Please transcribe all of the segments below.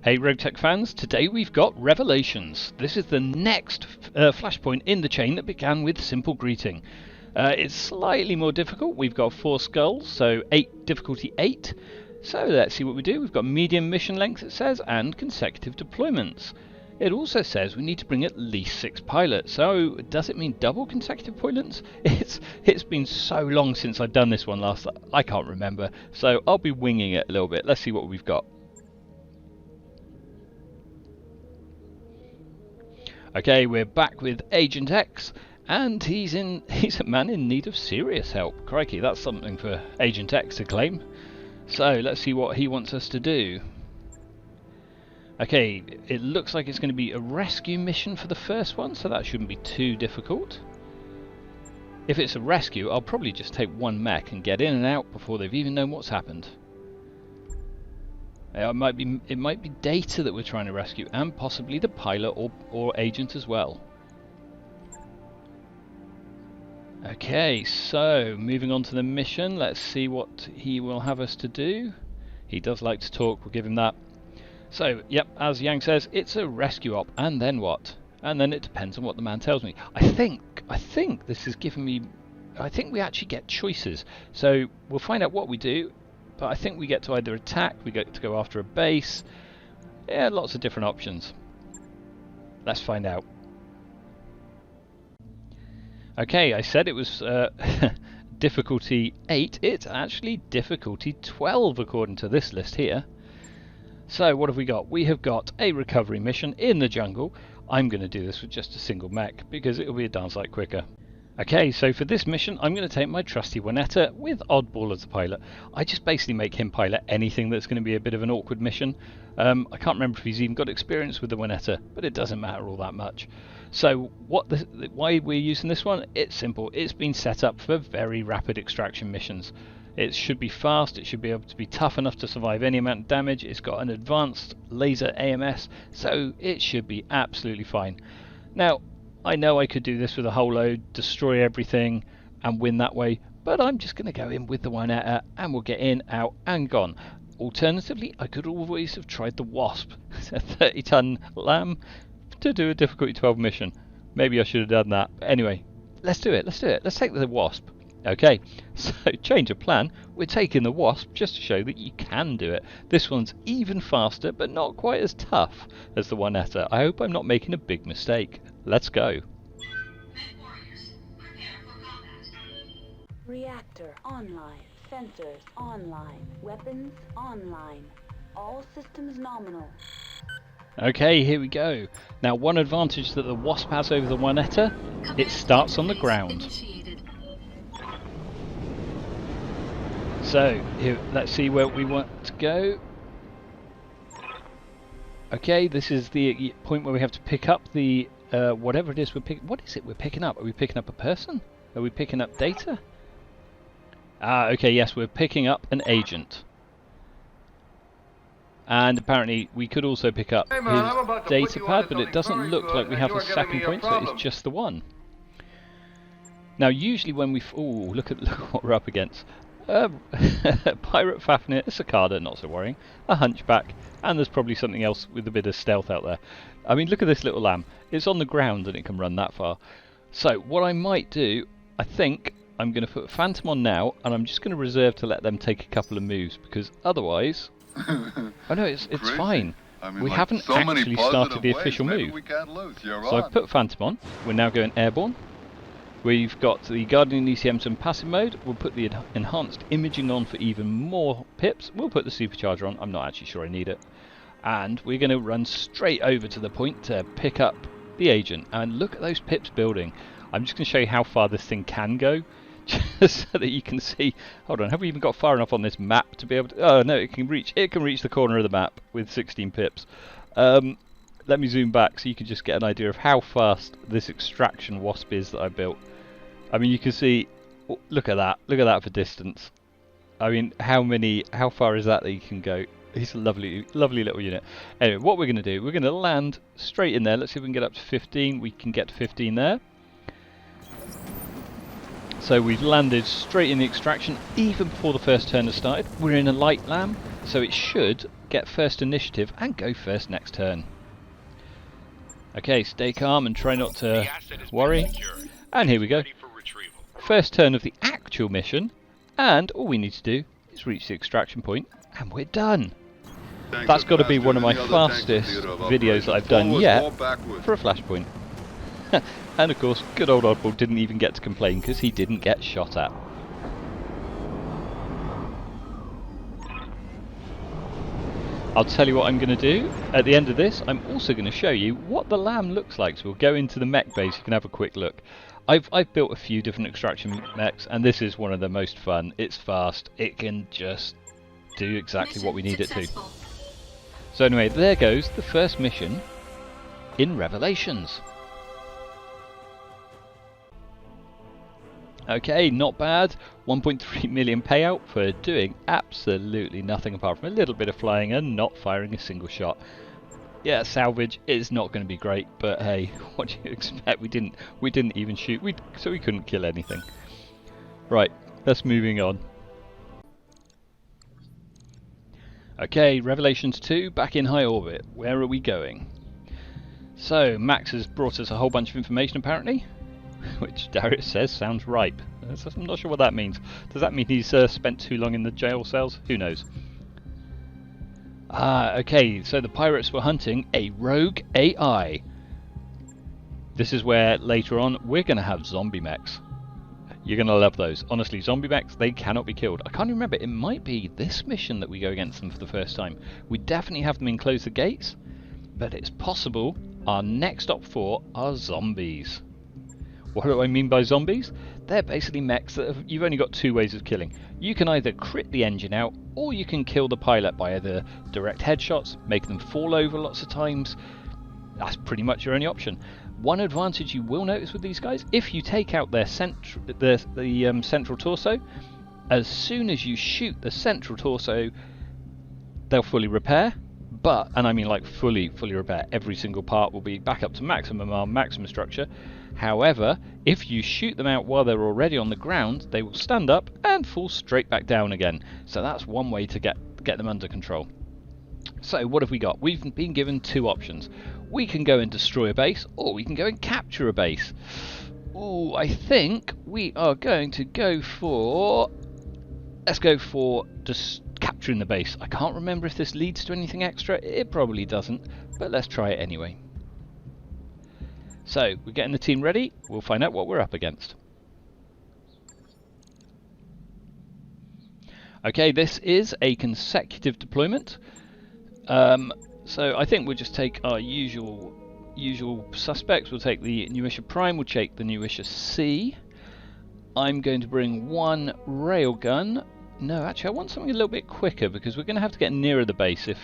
Hey RogueTech fans, today we've got Revelations. This is the next flashpoint in the chain that began with Simple Greeting. It's slightly more difficult. We've got 4 skulls, so difficulty 8. So let's see what we do. We've got medium mission length, it says, and consecutive deployments. It also says we need to bring at least 6 pilots. So does it mean double consecutive deployments? It's been so long since I've done this one last. I can't remember. So I'll be winging it a little bit. Let's see what we've got. Okay, we're back with Agent X, and he's a man in need of serious help. Crikey, that's something for Agent X to claim. So let's see what he wants us to do. Okay, it looks like it's going to be a rescue mission for the first one, so that shouldn't be too difficult. If it's a rescue, I'll probably just take 1 mech and get in and out before they've even known what's happened. It might be data that we're trying to rescue, and possibly the pilot or agent as well. Okay, so moving on to the mission, let's see what he will have us to do. He does like to talk, we'll give him that. So, yep, as Yang says, it's a rescue op, and then what? And then it depends on what the man tells me. I think this is giving me... I think we actually get choices. So, we'll find out what we do. But I think we get to either attack, we get to go after a base. Yeah, lots of different options. Let's find out. Okay, I said it was difficulty 8. It's actually difficulty 12 according to this list here. So what have we got? We have got a recovery mission in the jungle. I'm going to do this with just a single mech because it'll be a darn sight quicker. Okay, so for this mission, I'm going to take my trusty Juanetta with Oddball as the pilot. I just basically make him pilot anything that's going to be a bit of an awkward mission. I can't remember if he's even got experience with the Juanetta, but it doesn't matter all that much. So why we're using this one? It's simple. It's been set up for very rapid extraction missions. It should be fast, it should be able to be tough enough to survive any amount of damage. It's got an advanced laser AMS, so it should be absolutely fine. Now, I know I could do this with a whole load, destroy everything and win that way, but I'm just going to go in with the Juanetta and we'll get in, out and gone. Alternatively, I could always have tried the Wasp, a 30-ton lamb, to do a difficulty 12 mission. Maybe I should have done that. But anyway, let's do it. Let's take the Wasp. Okay, so change of plan. We're taking the Wasp just to show that you can do it. This one's even faster, but not quite as tough as the Juanetta. I hope I'm not making a big mistake. Let's go. Reactor online. Sensors online. Weapons online. All systems nominal. Okay, here we go. Now, one advantage that the Wasp has over the Juanetta, it starts on the ground. So, here, let's see where we want to go. Okay, this is the point where we have to pick up the whatever it is we're picking. What is it we're picking up? Are we picking up a person? Are we picking up data? Ah, okay, yes, we're picking up an agent. And apparently we could also pick up his data pad, but it doesn't look like we have a second point, so it's just the one. Now, usually when we... Ooh, look at what we're up against. Pirate Fafnir, a cicada, not so worrying, a hunchback, and there's probably something else with a bit of stealth out there. I mean, look at this little lamb. It's on the ground and it can run that far. So what I might do, I think I'm going to put Phantom on now, and I'm just going to reserve to let them take a couple of moves, because otherwise... oh no, it's fine. I mean, we haven't actually started the official move. So I've put Phantom on. We're now going airborne. We've got the Guardian ECMs in passive mode. We'll put the enhanced imaging on for even more pips. We'll put the supercharger on. I'm not actually sure I need it. And we're going to run straight over to the point to pick up the agent. And look at those pips building. I'm just going to show you how far this thing can go, just so that you can see. Hold on, have we even got far enough on this map to be able to... Oh no, it can reach the corner of the map with 16 pips. Let me zoom back so you can just get an idea of how fast this extraction Wasp is that I built. I mean, you can see, look at that for distance. I mean, how far is that you can go? It's a lovely little unit. Anyway, what we're going to do, we're going to land straight in there. Let's see if we can get up to 15. We can get to 15 there. So we've landed straight in the extraction, even before the first turn has started. We're in a light lamb, so it should get first initiative and go first next turn. Okay, stay calm and try not to worry. And here we go. First turn of the actual mission, and all we need to do is reach the extraction point, and we're done. That's got to be one of my fastest videos that I've done yet for a Flashpoint. And of course, good old Oddball didn't even get to complain because he didn't get shot at. I'll tell you what I'm going to do. At the end of this, I'm also going to show you what the lamb looks like. So we'll go into the mech base, you can have a quick look. I've built a few different extraction mechs, and this is one of the most fun. It's fast, it can just do exactly what we need it to. So anyway, there goes the first mission in Revelations. Okay, not bad. 1.3 million payout for doing absolutely nothing apart from a little bit of flying and not firing a single shot. Yeah, salvage is not going to be great, but hey, what do you expect? We didn't even shoot, so we couldn't kill anything. Right, let's moving on. Okay, Revelations 2, back in high orbit. Where are we going? So, Max has brought us a whole bunch of information apparently, which Darius says sounds ripe. I'm not sure what that means. Does that mean he's spent too long in the jail cells? Who knows? Ah, okay, so the pirates were hunting a rogue AI. This is where later on we're going to have zombie mechs. You're going to love those. Honestly, zombie mechs, they cannot be killed. I can't remember, it might be this mission that we go against them for the first time. We definitely have them in Close the Gates, but it's possible our next op 4 are zombies. What do I mean by zombies? They're basically mechs that you've only got two ways of killing. You can either crit the engine out, or you can kill the pilot by either direct headshots, make them fall over lots of times. That's pretty much your only option. One advantage you will notice with these guys, if you take out their central torso, as soon as you shoot the central torso, they'll fully repair. But, and I mean like fully repair, every single part will be back up to maximum arm, maximum structure. However, if you shoot them out while they're already on the ground, they will stand up and fall straight back down again. So that's one way to get them under control. So what have we got? We've been given two options. We can go and destroy a base, or we can go and capture a base. Ooh, I think we are going to go for... Let's go for just capturing the base. I can't remember if this leads to anything extra. It probably doesn't, but let's try it anyway. So, we're getting the team ready. We'll find out what we're up against. Okay, this is a consecutive deployment. So I think we'll just take our usual suspects. We'll take the Newisha Prime, we'll take the Newisha C. I'm going to bring one railgun. No, actually I want something a little bit quicker because we're going to have to get nearer the base if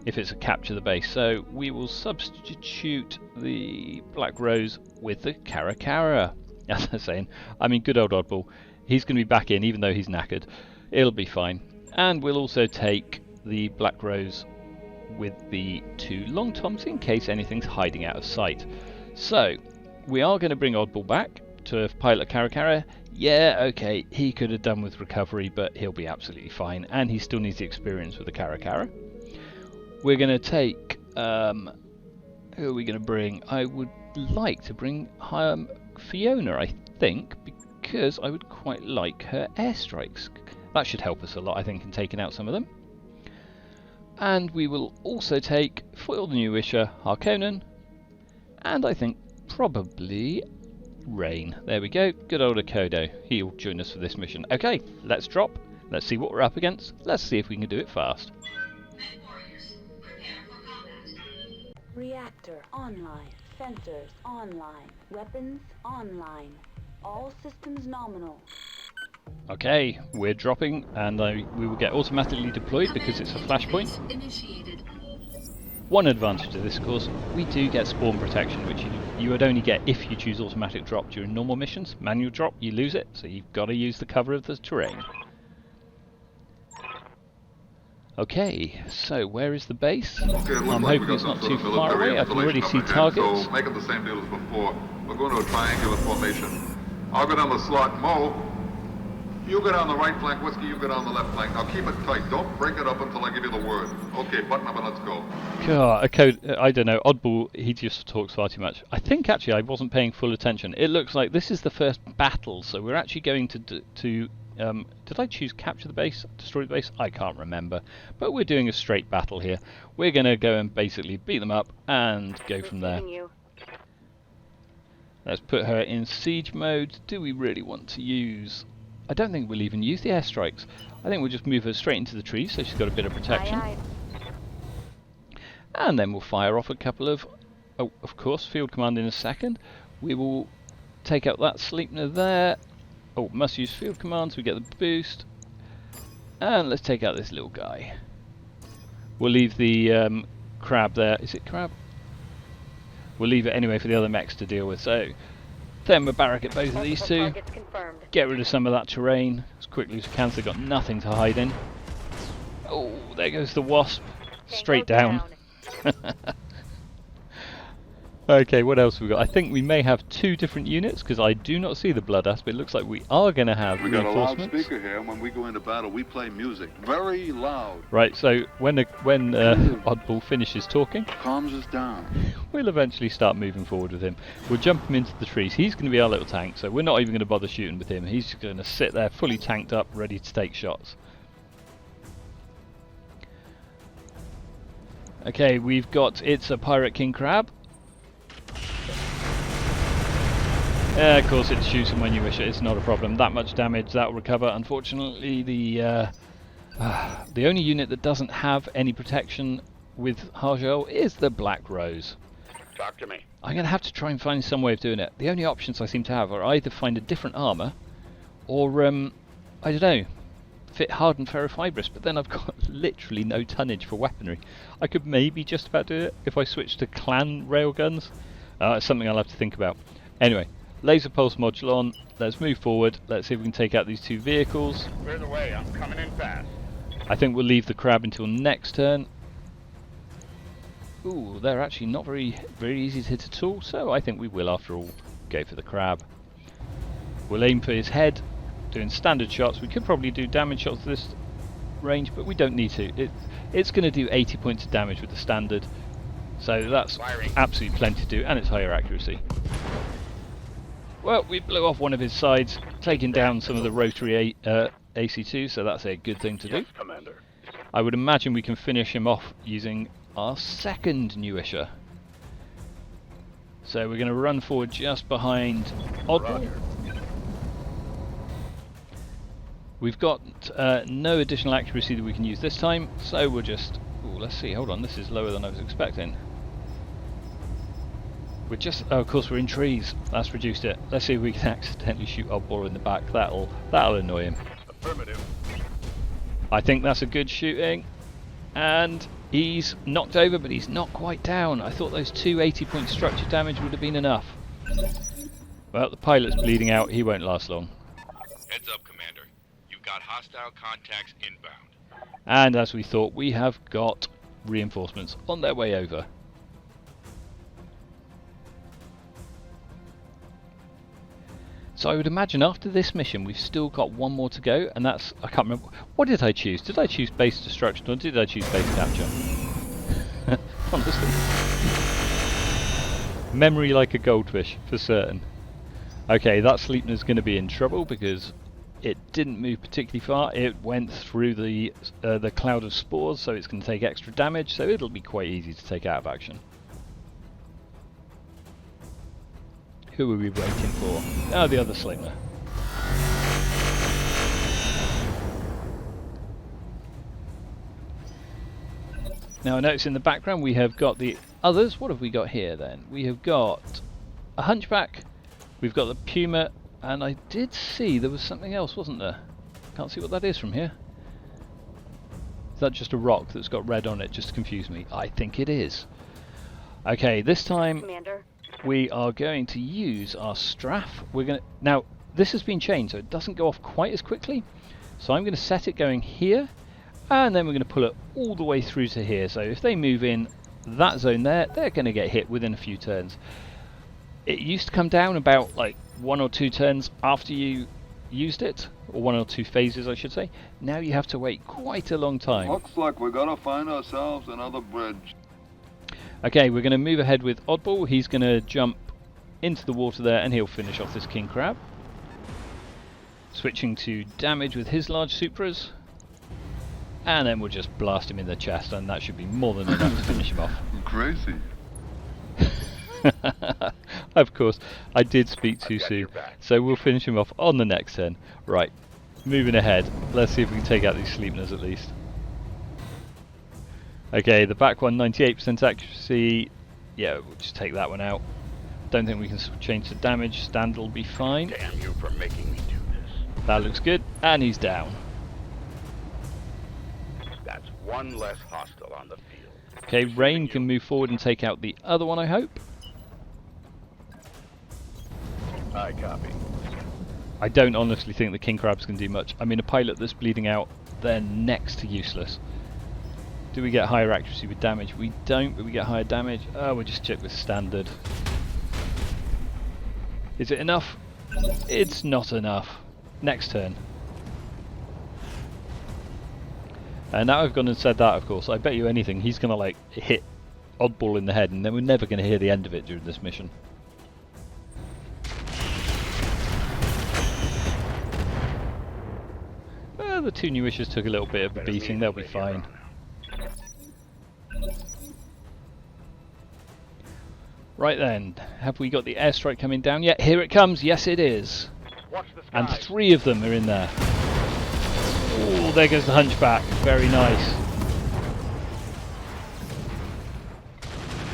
it's a capture the base. So we will substitute the Black Rose with the Caracara. As I was saying, I mean, good old Oddball. He's going to be back in even though he's knackered. It'll be fine. And we'll also take the Black Rose with the two Long Toms in case anything's hiding out of sight. So we are going to bring Oddball back to pilot Caracara. Yeah, okay, he could have done with recovery, but he'll be absolutely fine, and he still needs the experience with the Caracara. We're going to take... who are we going to bring? I would like to bring Fiona, I think, because I would quite like her airstrikes. That should help us a lot, I think, in taking out some of them. And we will also take Foil the Newisha, Harkonnen, and I think probably Rain. There we go, good old Akodo. He'll join us for this mission. Okay, let's drop. Let's see what we're up against. Let's see if we can do it fast. Reactor online. Sensors online. Weapons online. All systems nominal. Okay, we're dropping, and we will get automatically deployed because it's a flashpoint. One advantage of this, of course, we do get spawn protection, which you would only get if you choose automatic drop during normal missions. Manual drop, you lose it, so you've got to use the cover of the terrain. Okay, so where is the base? Okay, I'm hoping it's not too far away. I can already see targets. So make it the same deal as before. We're going to a triangular formation. I'll go down the slot Mo. You get on the right flank, Whiskey, you get on the left flank. Now keep it tight. Don't break it up until I give you the word. Okay, button up and let's go. God, a code, I don't know, Oddball, he just talks far too much. I think actually I wasn't paying full attention. It looks like this is the first battle, so we're actually going to did I choose capture the base, destroy the base? I can't remember. But we're doing a straight battle here. We're going to go and basically beat them up and go from there. Let's put her in siege mode. Do we really want to use... I don't think we'll even use the airstrikes. I think we'll just move her straight into the trees so she's got a bit of protection. Aye, aye. And then we'll fire off a couple of... Oh, of course, field command in a second. We will take out that Sleipner there. Oh, must use field command so we get the boost. And let's take out this little guy. We'll leave the crab there. Is it crab? We'll leave it anyway for the other mechs to deal with. So, then we'll barrack at both of these two. Get rid of some of that terrain as quickly as we can so they've got nothing to hide in. Oh, there goes the wasp. Straight down. Okay, what else have we got? I think we may have 2 different units because I do not see the blood asp. It looks like we are going to have We got a reinforcements. loudspeaker here, and when we go into battle, we play music very loud. Right, so when Oddball finishes talking, Calms us down. we'll eventually start moving forward with him. We'll jump him into the trees. He's going to be our little tank, so we're not even going to bother shooting with him. He's just going to sit there fully tanked up, ready to take shots. Okay, we've got It's a Pirate King Crab. Of course it shoots him when you wish it, it's not a problem. That much damage, that will recover. Unfortunately, the only unit that doesn't have any protection with Harjol is the Black Rose. Talk to me. I'm going to have to try and find some way of doing it. The only options I seem to have are either find a different armour, or, I don't know, fit hardened ferrofibrous, but then I've got literally no tonnage for weaponry. I could maybe just about do it if I switch to clan railguns. It's something I'll have to think about. Anyway. Laser pulse module on, let's move forward, let's see if we can take out these 2 vehicles. Clear the way, I'm coming in fast. I think we'll leave the crab until next turn. Ooh, they're actually not very easy to hit at all, so I think we will after all go for the crab. We'll aim for his head, doing standard shots. We could probably do damage shots to this range, but we don't need to. It's going to do 80 points of damage with the standard, so that's absolutely plenty to do, and it's higher accuracy. Well, we blew off one of his sides, taking down some of the rotary AC2, so that's a good thing to do. Yes, Commander. I would imagine we can finish him off using our second Newisher. So we're going to run forward just behind Oddball. We've got no additional accuracy that we can use this time, so we'll just... Ooh, let's see, hold on, this is lower than I was expecting. We're just... Oh, of course we're in trees. That's reduced it. Let's see if we can accidentally shoot Oddball in the back. That'll annoy him. Affirmative. I think that's a good shooting. And he's knocked over, but he's not quite down. I thought those 2 80-point structure damage would have been enough. Well, the pilot's bleeding out. He won't last long. Heads up, Commander. You've got hostile contacts inbound. And as we thought, we have got reinforcements on their way over. So I would imagine after this mission we've still got one more to go, and that's... I can't remember... What did I choose? Did I choose base destruction or did I choose base capture? Honestly. Memory like a goldfish, for certain. Okay, that Sleipner's going to be in trouble because it didn't move particularly far. It went through the cloud of spores, so it's going to take extra damage, so it'll be quite easy to take out of action. Who are we waiting for? Oh, the other Sleipner. Now I notice in the background we have got the others. What have we got here then? We have got a Hunchback, we've got the Puma, and I did see there was something else, wasn't there? Can't see what that is from here. Is that just a rock that's got red on it just to confuse me? I think it is. Okay, this time... Commander. We are going to use our Straff. We're going to... Now, this has been changed, so it doesn't go off quite as quickly. So I'm going to set it going here, and then we're going to pull it all the way through to here. So if they move in that zone there, they're going to get hit within a few turns. It used to come down about like 1 or 2 turns after you used it, or 1 or 2 phases I should say. Now you have to wait quite a long time. Looks like we're gonna find ourselves another bridge. Okay, we're going to move ahead with Oddball. He's going to jump into the water there and he'll finish off this king crab. Switching to damage with his large Supras. And then we'll just blast him in the chest, and that should be more than enough to finish him off. Crazy. Of course, I did speak too soon, so we'll finish him off on the next turn. Right, moving ahead. Let's see if we can take out these Sleepners at least. Okay, the back one, 98% accuracy. Yeah, we'll just take that one out. Don't think we can change the damage. Stand will be fine. Damn you for making me do this. That looks good, and he's down. That's one less hostile on the field. Okay, Rain can move forward and take out the other one, I hope. I copy. I don't honestly think the king crabs can do much. I mean, a pilot that's bleeding out, they're next to useless. Do we get higher accuracy with damage? We don't, but we get higher damage. We'll just check with standard. Is it enough? It's not enough. Next turn. And now I've gone and said that, of course, I bet you anything he's going to like hit Oddball in the head, and then we're never going to hear the end of it during this mission. Well, the 2 new issues took a little bit of a beating, they'll be fine. Right then, have we got the airstrike coming down yet? Here it comes, yes it is. And 3 of them are in there. Oh, there goes the Hunchback, very nice.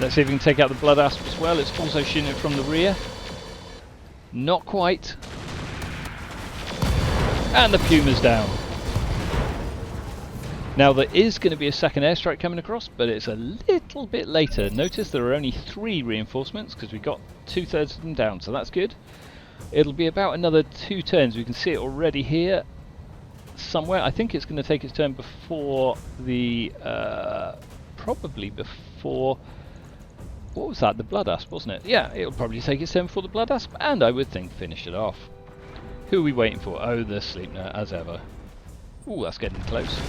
Let's see if we can take out the Blood Asp as well. It's also shooting it from the rear. Not quite. And the Puma's down. Now there is going to be a second airstrike coming across, but it's a little bit later. Notice there are only 3 reinforcements because we got 2/3 of them down, so that's good. It'll be about another 2 turns. We can see it already here somewhere. I think it's going to take its turn before the probably before, what was that, the Blood Asp, wasn't it? Yeah, it'll probably take its turn before the Blood Asp, and I would think finish it off. Who are we waiting for? Oh, the Sleepner, as ever. Ooh, that's getting close.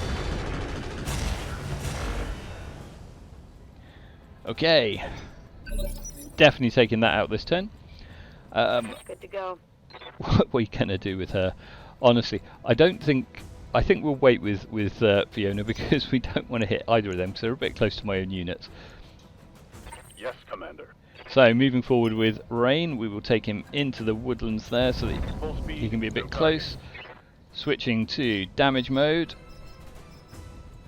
Okay, definitely taking that out this turn. Good to go. What are we gonna do with her? Honestly, I think we'll wait with Fiona because we don't want to hit either of them because they're a bit close to my own units. Yes, Commander. So moving forward with Rain, we will take him into the woodlands there so that he can be a bit close. Switching to damage mode.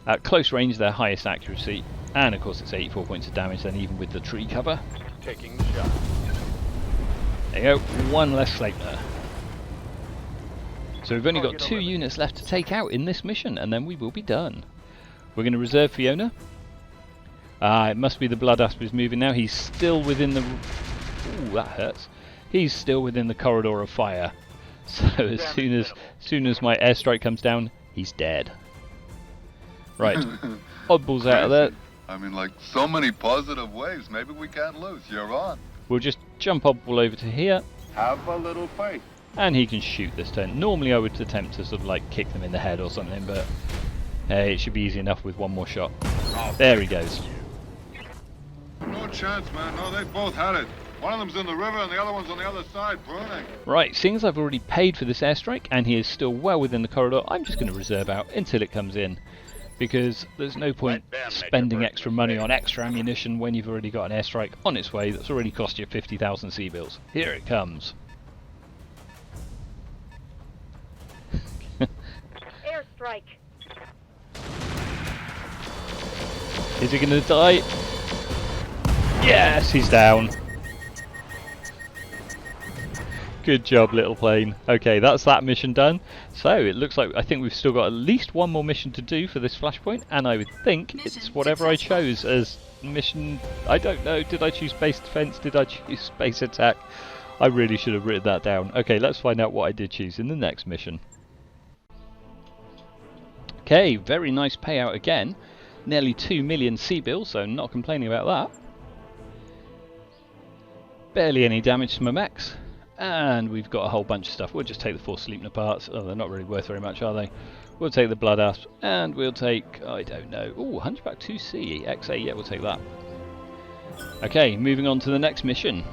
At close range, their highest accuracy, and of course it's 84 points of damage then, even with the tree cover. Taking the shot. There you go, 1 less Sleipner. So we've only got 2 units left to take out in this mission, and then we will be done. We're going to reserve Fiona. It must be the Blood Asp is moving now. He's still within the... Ooh, that hurts. He's still within the corridor of fire. So as soon as my airstrike comes down, he's dead. Right, Oddball's out of there. I mean, like, so many positive ways. Maybe we can't lose. You're on. We'll just jump Oddball over to here, Have a little faith. and he can shoot this turn. Normally I would attempt to sort of like kick them in the head or something, but hey, it should be easy enough with 1 more shot. There he goes. No chance, man. No, they both had it. One of them's in the river and the other one's on the other side, burning. Right, seeing as I've already paid for this airstrike and he is still well within the corridor, I'm just going to reserve out until it comes in. Because there's no point spending extra money on extra ammunition when you've already got an airstrike on its way that's already cost you 50,000 C-bills. Here it comes. Airstrike. Is he going to die? Yes, he's down. Good job, little plane. Okay, that's that mission done. So it looks like I think we've still got at least 1 more mission to do for this Flashpoint, and I would think it's whatever I chose as mission. I don't know. Did I choose base defense? Did I choose space attack? I really should have written that down. Okay, let's find out what I did choose in the next mission. Okay, very nice payout again. Nearly 2 million C-bills, so not complaining about that. Barely any damage to my mechs. and we've got a whole bunch of stuff. We'll just take the 4 sleeping parts. Oh, they're not really worth very much, are they? We'll take the blood asp, and we'll take, I don't know, oh, Hunchback 2C, XA, yeah, we'll take that. Okay, moving on to the next mission.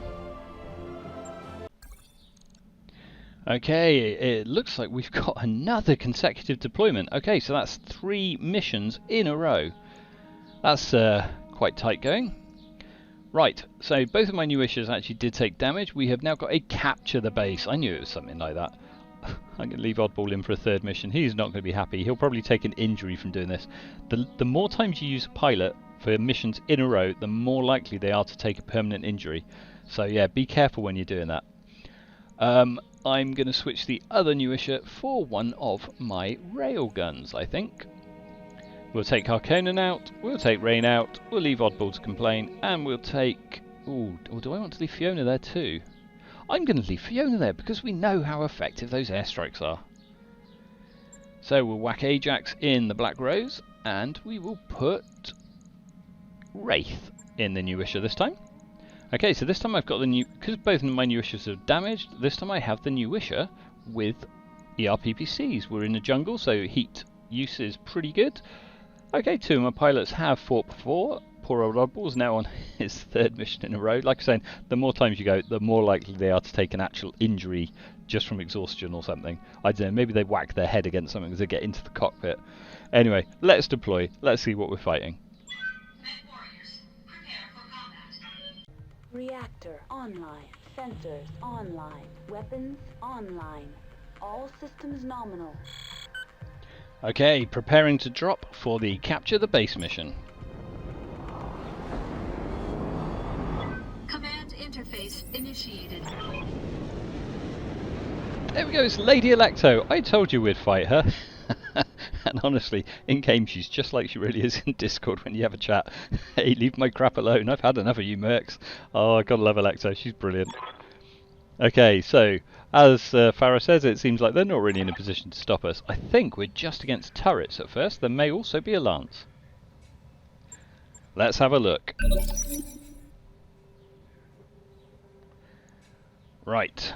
Okay, it looks like we've got another consecutive deployment. Okay, so that's 3 missions in a row. That's quite tight going. Right, so both of my new wishes actually did take damage. We have now got a capture the base. I knew it was something like that. I'm going to leave Oddball in for a 3rd mission. He's not going to be happy. He'll probably take an injury from doing this. The more times you use a pilot for missions in a row, the more likely they are to take a permanent injury. So yeah, be careful when you're doing that. I'm going to switch the other new issue for one of my railguns, I think. We'll take Harkonnen out, we'll take Rain out, we'll leave Oddball to complain, and we'll take... Ooh, or do I want to leave Fiona there too? I'm going to leave Fiona there because we know how effective those airstrikes are. So we'll whack Ajax in the Black Rose, and we will put Wraith in the new issue this time. Okay, so this time I've got the new... Because both of my new issues are damaged, this time I have the new wisher with ERPPCs. We're in the jungle, so heat use is pretty good. Okay, 2 of my pilots have fought before. Poor old Oddball's now on his 3rd mission in a row. Like I'm saying, the more times you go, the more likely they are to take an actual injury just from exhaustion or something. I don't know, maybe they whack their head against something as they get into the cockpit. Anyway, let's deploy. Let's see what we're fighting. Reactor online. Sensors online. Weapons online. All systems nominal. Okay, preparing to drop for the capture the base mission. Command interface initiated. There we go, it's Lady Electo. I told you we'd fight her. And honestly, in game she's just like she really is in Discord when you have a chat. Hey, leave my crap alone. I've had enough of you mercs. Oh, I gotta love Electo. She's brilliant. Okay, so as Farah says, it seems like they're not really in a position to stop us. I think we're just against turrets at first. There may also be a lance. Let's have a look. Right.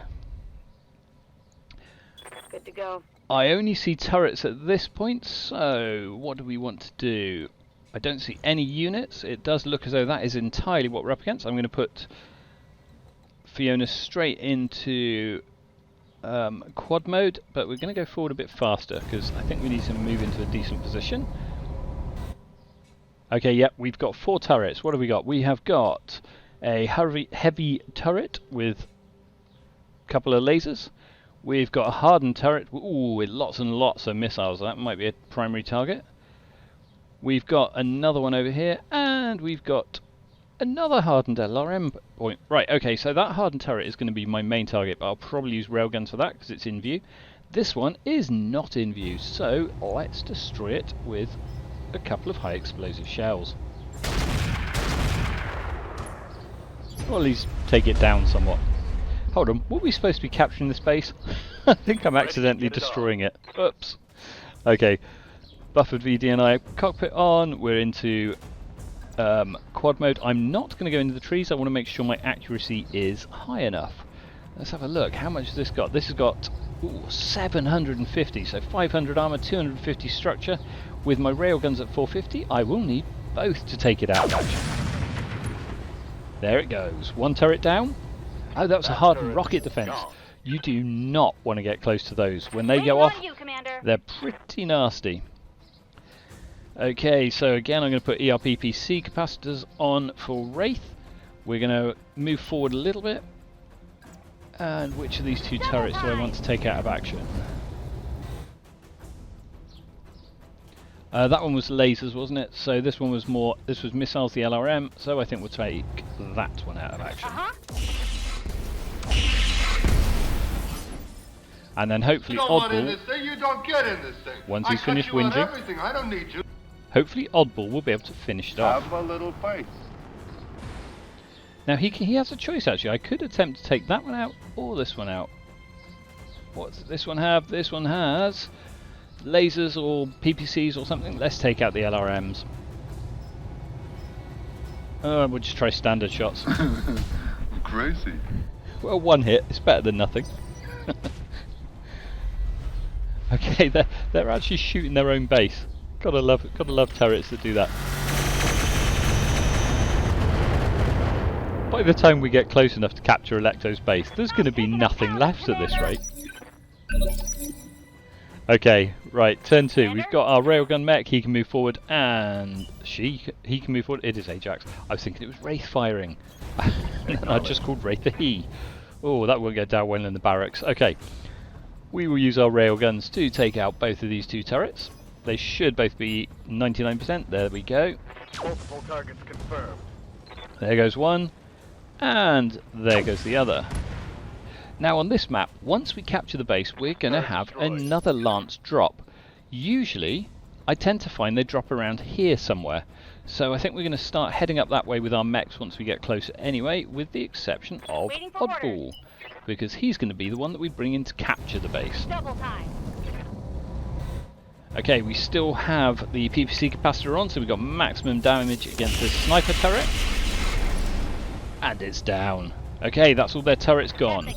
Good to go. I only see turrets at this point, so what do we want to do? I don't see any units. It does look as though that is entirely what we're up against. I'm going to put Fiona straight into quad mode, but we're going to go forward a bit faster because I think we need to move into a decent position. Okay, yep, we've got 4 turrets. What have we got? We have got a heavy turret with a couple of lasers. We've got a hardened turret, ooh, with lots and lots of missiles. That might be a primary target. We've got another one over here, and we've got another hardened LRM point. Right, okay, so that hardened turret is going to be my main target, but I'll probably use railguns for that because it's in view. This one is not in view, so let's destroy it with a couple of high explosive shells. Or at least take it down somewhat. Hold on, were we supposed to be capturing this base? I think I'm accidentally destroying it. Oops. Okay, buffered VDNI cockpit on. We're into quad mode. I'm not going to go into the trees. I want to make sure my accuracy is high enough. Let's have a look. How much has this got? This has got 750, so 500 armor, 250 structure. With my railguns at 450, I will need both to take it out of action. There it goes. One turret down. Oh, that was a hardened rocket defense. You do not want to get close to those. When they go off, they're pretty nasty. Okay, so again, I'm going to put ERPPC capacitors on for Wraith. We're going to move forward a little bit. And which of these 2 turrets do I want to take out of action? That one was lasers, wasn't it? So this one was more, this was missiles, the LRM, so I think we'll take that one out of action. And then hopefully Oddball, once he's finished whinging, hopefully Oddball will be able to finish it off. Have a little faith. Now he has a choice actually. I could attempt to take that one out or this one out. What does this one have? This one has lasers or PPCs or something. Let's take out the LRMs. We'll just try standard shots. Crazy. Well, one hit is better than nothing. Okay, they're actually shooting their own base. Gotta love turrets that do that. By the time we get close enough to capture Electo's base, there's going to be nothing left at this rate. Okay, right, turn 2. We've got our railgun mech, he can move forward, and he can move forward. It is Ajax. I was thinking it was Wraith firing. I just called Wraith a he. Oh, that won't go down well in the barracks. Okay, we will use our railguns to take out both of these two turrets. They should both be 99%. There we go. Multiple targets confirmed. There goes one, and there goes the other. Now on this map, once we capture the base, we're going to have another Lance drop. Usually, I tend to find they drop around here somewhere. So I think we're going to start heading up that way with our mechs once we get closer anyway, with the exception of Oddball. Because he's going to be the one that we bring in to capture the base. Double time. Okay, we still have the PPC capacitor on, so we've got maximum damage against this sniper turret. And it's down. Okay, that's all their turrets gone.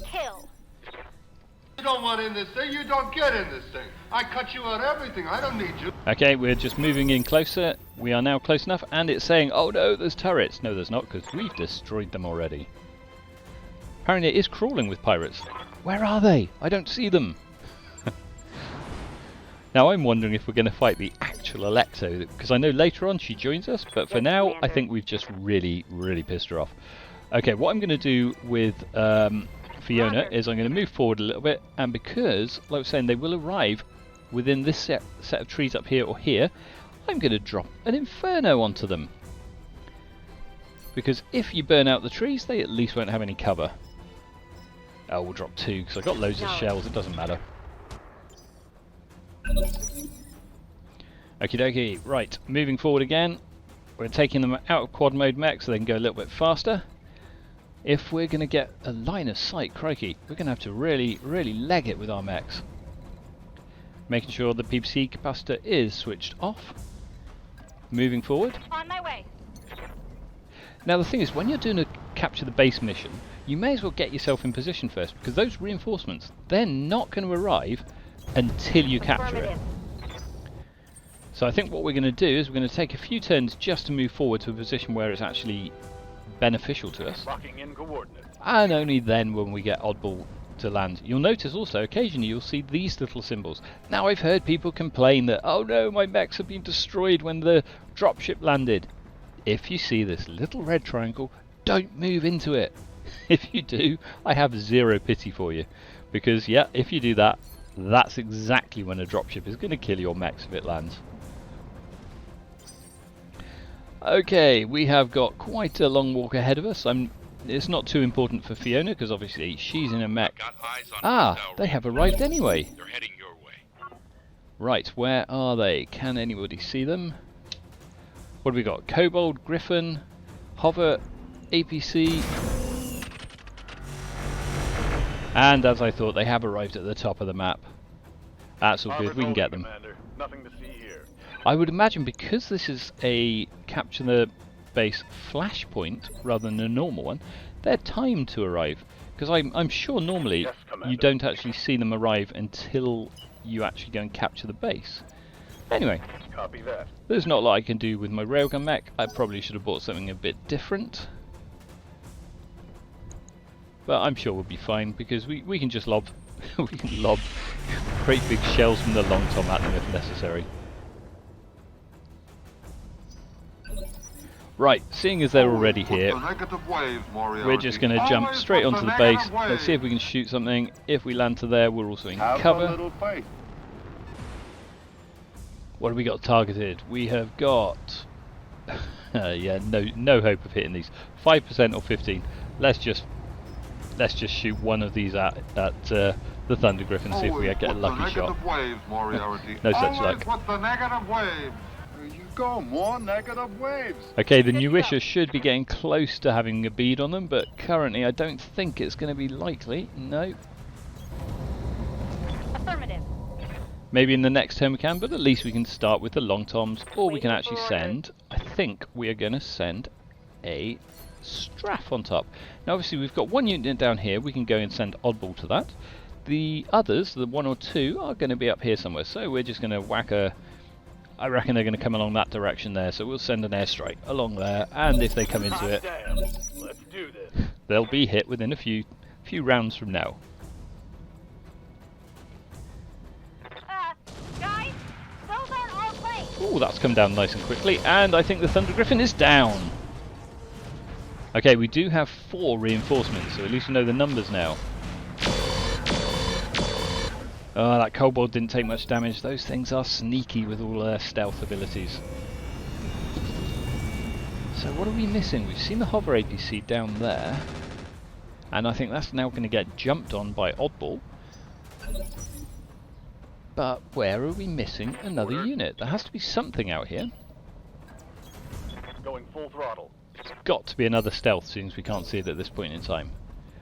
You don't want in this thing, you don't get in this thing. I cut you out everything, I don't need you. Okay, we're just moving in closer. We are now close enough, and it's saying, oh no, there's turrets. No, there's not, because we've destroyed them already. Apparently it is crawling with pirates. Where are they? I don't see them. Now I'm wondering if we're going to fight the actual Electo, because I know later on she joins us, but for now I think we've just really pissed her off. Okay, what I'm going to do with Fiona is I'm going to move forward a little bit, and because, like I was saying, they will arrive within this set of trees up here or here, I'm going to drop an Inferno onto them. Because if you burn out the trees, they at least won't have any cover. Oh, we'll drop 2, because I've got loads of shells, it doesn't matter. Okie dokie, right, moving forward again. We're taking them out of quad mode mech so they can go a little bit faster. If we're going to get a line of sight, crikey, we're going to have to really leg it with our mechs. Making sure the PPC capacitor is switched off. Moving forward. On my way. Now the thing is, when you're doing a capture the base mission, you may as well get yourself in position first, because those reinforcements, they're not going to arrive until you capture it. So I think what we're going to do is we're going to take a few turns just to move forward to a position where it's actually beneficial to us. Locking in coordinates. And only then when we get Oddball to land. You'll notice also occasionally you'll see these little symbols. Now I've heard people complain that, oh no, my mechs have been destroyed when the dropship landed. If you see this little red triangle, don't move into it. If you do, I have zero pity for you. Because yeah, if you do that, that's exactly when a dropship is going to kill your mechs if it lands. Okay, we have got quite a long walk ahead of us. It's not too important for Fiona because obviously she's in a mech. They have arrived anyway. They're heading your way. Right, where are they? Can anybody see them? What have we got? Kobold, Griffin, Hover, APC. And as I thought, they have arrived at the top of the map. That's all good, we can get them. Nothing to see here. I would imagine because this is a capture the base Flashpoint rather than a normal one, they're timed to arrive. Because I'm sure normally you don't actually see them arrive until you actually go and capture the base. Anyway, Copy that. there's not a lot I can do with my railgun mech. I probably should have bought something a bit different. But I'm sure we'll be fine because we can just lob we can lob great big shells from the long tom at them if necessary. Right, seeing as they're already here, we're just going to jump straight onto the base. Let's see if we can shoot something. If we land to there, we're also in cover. What have we got targeted? We have got yeah, no hope of hitting these. 5% or 15. Let's just shoot one of these at the Thunder Griffin, see if we get a lucky shot. No such luck. You go, more negative waves. Okay, the Newisher should be getting close to having a bead on them, but currently I don't think it's going to be likely. No. Affirmative. Maybe in the next turn we can, but at least we can start with the long toms, or we can actually send. I think we are going to send a Straff on top. Now obviously we've got one unit down here, we can go and send Oddball to that. The others, the 1 or 2, are going to be up here somewhere, so we're just going to whack a... I reckon they're going to come along that direction there, so we'll send an airstrike along there, and if they come into it, Damn. Let's do this. they'll be hit within a few rounds from now. Guys, those aren't all planes. Oh, that's come down nice and quickly, and I think the Thunder Griffin is down. Okay, we do have 4 reinforcements, so at least we know the numbers now. Oh, that kobold didn't take much damage. Those things are sneaky with all their stealth abilities. So what are we missing? We've seen the hover APC down there, and I think that's now going to get jumped on by Oddball. But where are we missing another unit? There has to be something out here. Going full throttle. It's got to be another stealth, since we can't see it at this point in time.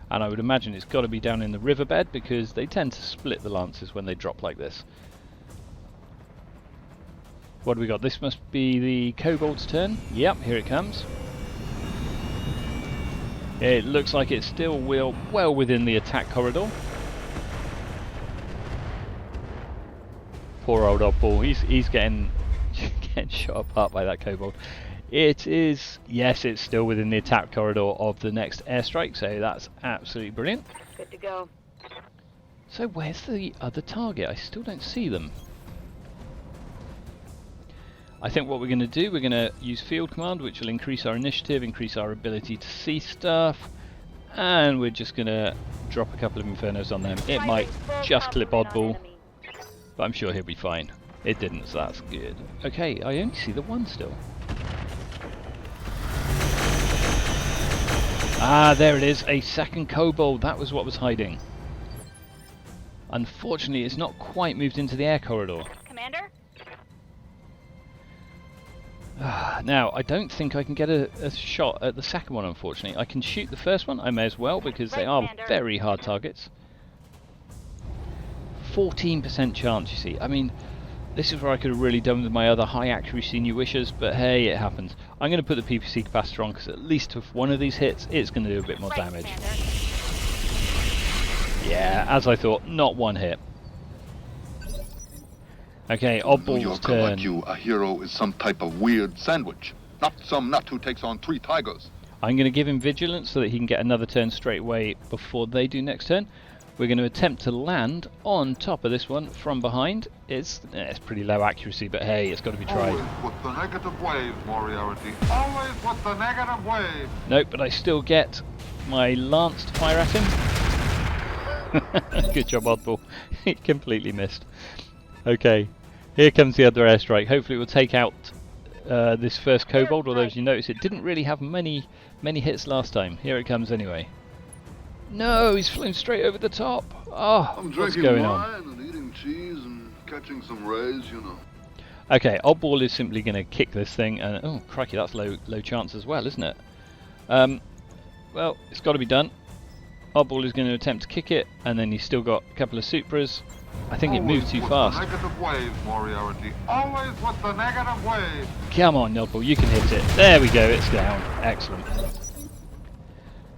And I would imagine it's got to be down in the riverbed, because they tend to split the lances when they drop like this. What do we got? This must be the kobold's turn. Yep, here it comes. It looks like it's still well within the attack corridor. Poor old Oddball, he's getting shot apart by that kobold. It is, yes, it's still within the attack corridor of the next airstrike, so that's absolutely brilliant. Good to go. So where's the other target? I still don't see them. I think what we're going to do, we're going to use field command, which will increase our initiative, increase our ability to see stuff, and we're just going to drop a couple of infernos on them. It might just clip Oddball, but I'm sure he'll be fine. It didn't, so that's good. Okay, I only see the one still. Ah, there it is, a second kobold. That was what was hiding. Unfortunately, it's not quite moved into the air corridor. Commander? Now, I don't think I can get a shot at the second one, unfortunately. I can shoot the first one, I may as well, because they are very hard targets. 14% chance, you see. I mean, this is where I could have really done with my other high accuracy new wishes, but hey, it happens. I'm going to put the PPC capacitor on, because at least if one of these hits, it's going to do a bit more damage. Yeah, as I thought, not one hit. Okay, Oddball's turn. You, a hero is some type of weird sandwich. Not some nut who takes on 3 tigers. I'm going to give him vigilance so that he can get another turn straight away before they do next turn. We're going to attempt to land on top of this one from behind. It's pretty low accuracy, but hey, it's got to be tried. Always with the negative wave, Moriarty. Always with the negative wave. Nope, but I still get my lance to fire at him. Good job, Oddball. He completely missed. Okay, here comes the other airstrike. Hopefully it will take out this first kobold, although as you notice it didn't really have many hits last time. Here it comes anyway. No, he's flown straight over the top. Oh, I'm what's drinking going wine on? and eating cheese and catching some rays, you know. Okay, Oddball is simply going to kick this thing, and oh crikey, that's low chance as well, isn't it? Well, it's got to be done. Oddball is going to attempt to kick it, and then he's still got a couple of Supras. I think it moved too fast. Always with the negative wave, Moriarty. Always with the negative wave. Come on, Oddball, you can hit it. There we go, it's down. Excellent.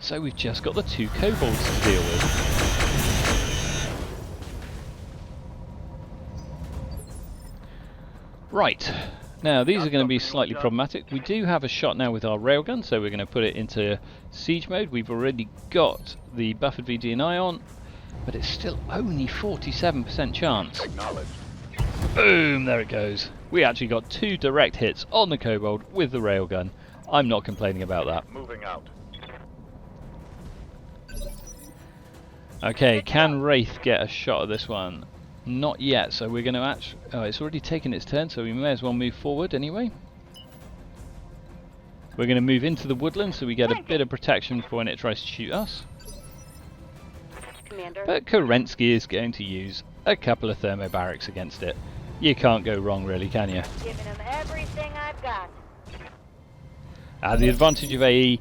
So we've just got the 2 kobolds to deal with. Right, now these are going to be slightly problematic. We do have a shot now with our railgun, so we're going to put it into siege mode. We've already got the buffered VD&I on, but it's still only 47% chance. Acknowledged. Boom, there it goes. We actually got 2 direct hits on the kobold with the railgun. I'm not complaining about that. Moving out. Okay, can Wraith get a shot at this one? Not yet, so we're going to actually... Oh, it's already taken its turn, so we may as well move forward anyway. We're going to move into the woodland so we get a bit of protection for when it tries to shoot us. Commander. But Kerensky is going to use a couple of thermobarics against it. You can't go wrong really, can you? Giving him everything I've got. The advantage of AE,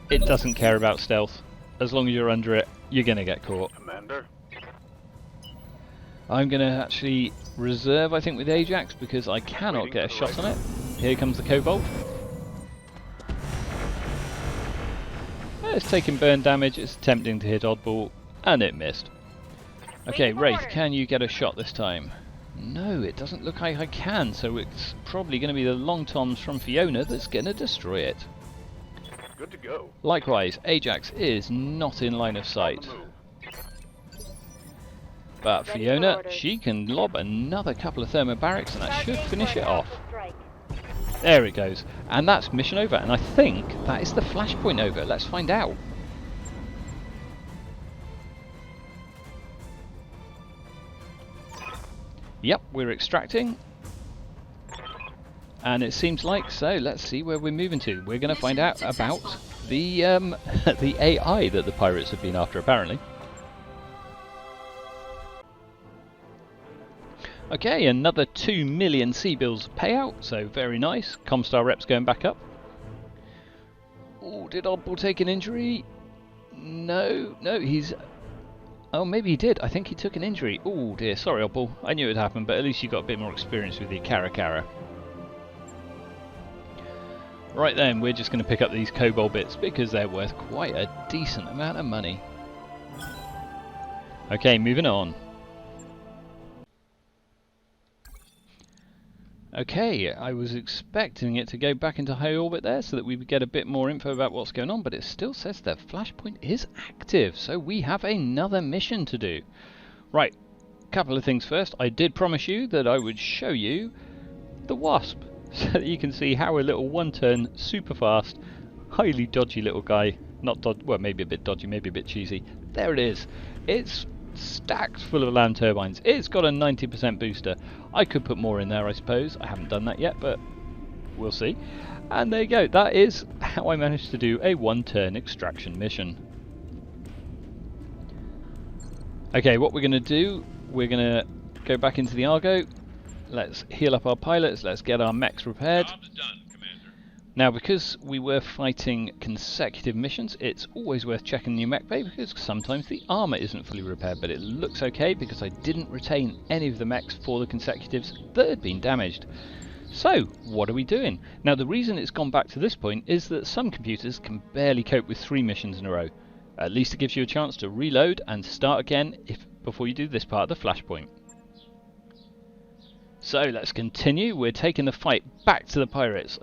it doesn't care about stealth. As long as you're under it, you're going to get caught. Commander. I'm going to actually reserve, I think, with Ajax because I cannot get a shot on it. Here comes the kobold. it's taking burn damage, it's attempting to hit Oddball, and it missed. Okay, Wraith, can you get a shot this time? No, it doesn't look like I can, so it's probably going to be the long toms from Fiona that's going to destroy it. Good to go. Likewise, Ajax is not in line of sight. But Fiona, she can lob another couple of thermobarics and that should finish it off. There it goes. And that's mission over. And I think that is the Flashpoint over. Let's find out. Yep, we're extracting. And it seems like so. Let's see where we're moving to. We're going to find out about the the AI that the pirates have been after, apparently. Okay, another 2 million C-bills payout, so very nice. Comstar rep's going back up. Oh, did Oddball take an injury? No, he's... Oh, maybe he did. I think he took an injury. Oh dear, sorry Oddball. I knew it would happen, but at least you got a bit more experience with the Cara. Right then, we're just going to pick up these Cobalt bits because they're worth quite a decent amount of money. Okay, moving on. Okay, I was expecting it to go back into high orbit there so that we would get a bit more info about what's going on, but it still says that Flashpoint is active, so we have another mission to do. Right, couple of things first. I did promise you that I would show you the Wasp, so that you can see how a little one-turn, super fast, highly dodgy little guy, well, maybe a bit dodgy, maybe a bit cheesy. There it is. It's stacked full of land turbines. It's got a 90% booster. I could put more in there, I suppose. I haven't done that yet, but we'll see. And there you go. That is how I managed to do a one-turn extraction mission. Okay, what we're going to do, we're going to go back into the Argo. Let's heal up our pilots. Let's get our mechs repaired. Job's done, Commander. Now, because we were fighting consecutive missions, it's always worth checking your mech bay because sometimes the armour isn't fully repaired, but it looks okay because I didn't retain any of the mechs for the consecutives that had been damaged. So, what are we doing? Now, the reason it's gone back to this point is that some computers can barely cope with 3 missions in a row. At least it gives you a chance to reload and start again before you do this part of the Flashpoint. So let's continue. We're taking the fight back to the pirates.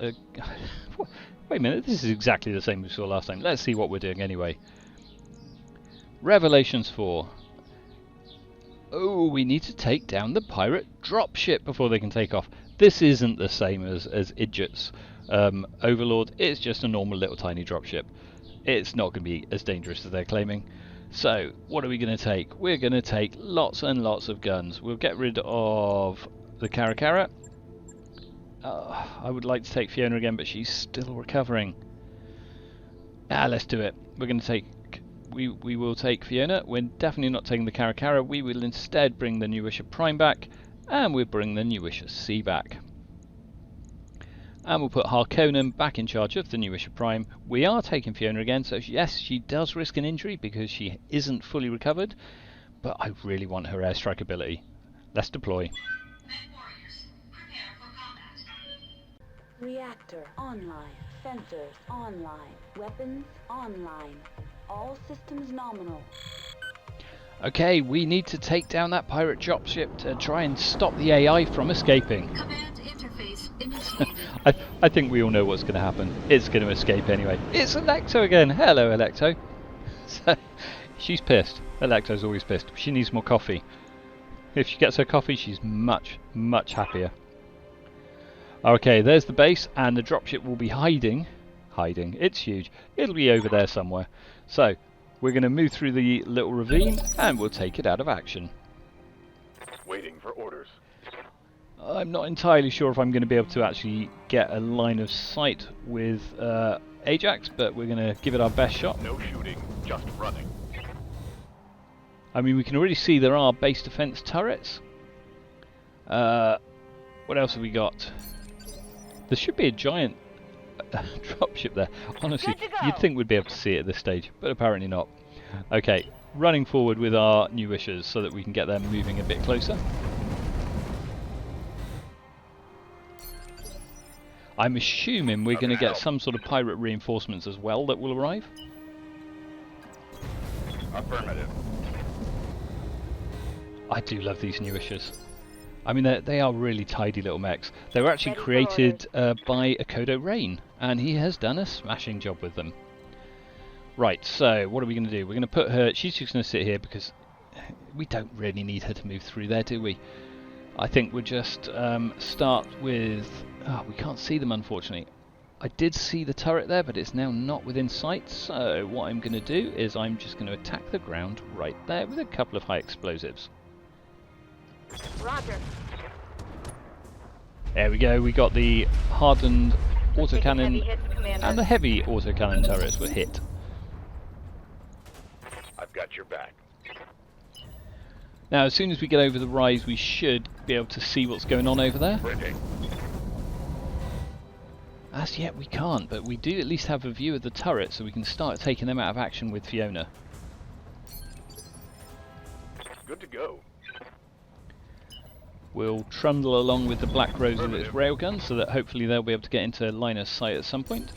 Wait a minute, this is exactly the same as we saw last time. Let's see what we're doing anyway. Revelations 4. Oh, we need to take down the pirate dropship before they can take off. This isn't the same as Idjit's Overlord. It's just a normal little tiny dropship. It's not going to be as dangerous as they're claiming. So, what are we going to take? We're going to take lots and lots of guns. We'll get rid of the Cara. I would like to take Fiona again, but she's still recovering. Let's do it. We're going to take... We will take Fiona. We're definitely not taking the Cara. We will instead bring the Newisher Prime back, and we'll bring the Newisher C back. And we'll put Harkonnen back in charge of the Newisher Prime. We are taking Fiona again, so yes, she does risk an injury because she isn't fully recovered, but I really want her airstrike ability. Let's deploy. Reactor online. Sensors online. Weapons online. All systems nominal. Okay, we need to take down that pirate dropship to try and stop the AI from escaping. Command interface initiated. I think we all know what's going to happen. It's going to escape anyway. It's Electo again. Hello, Electo. So, she's pissed. Electo's always pissed. She needs more coffee. If she gets her coffee, she's much, much happier. Okay, there's the base, and the dropship will be hiding. It's huge. It'll be over there somewhere. So, we're going to move through the little ravine, and we'll take it out of action. Waiting for orders. I'm not entirely sure if I'm going to be able to actually get a line of sight with Ajax, but we're going to give it our best shot. No shooting, just running. I mean, we can already see there are base defense turrets. What else have we got? There should be a giant dropship there. Honestly, you'd think we'd be able to see it at this stage, but apparently not. Okay, running forward with our new wishers so that we can get them moving a bit closer. I'm assuming we're going to get some sort of pirate reinforcements as well that will arrive. Affirmative. I do love these new issues. I mean, they are really tidy little mechs. They were actually Ready for created by Akodo Rain, and he has done a smashing job with them. Right, so what are we going to do? We're going to put her... She's just going to sit here because we don't really need her to move through there, do we? I think we'll just start with... Oh, we can't see them, unfortunately. I did see the turret there, but it's now not within sight. So what I'm going to do is I'm just going to attack the ground right there with a couple of high explosives. Roger. There we go. We got the hardened Taking heavy autocannon, hits, Commander. and the heavy autocannon turrets were hit. I've got your back. Now, as soon as we get over the rise, we should be able to see what's going on over there. Printing. As yet, we can't, but we do at least have a view of the turret, so we can start taking them out of action with Fiona. Good to go. We'll trundle along with the Black Rose with its railgun, so that hopefully they'll be able to get into line of sight at some point.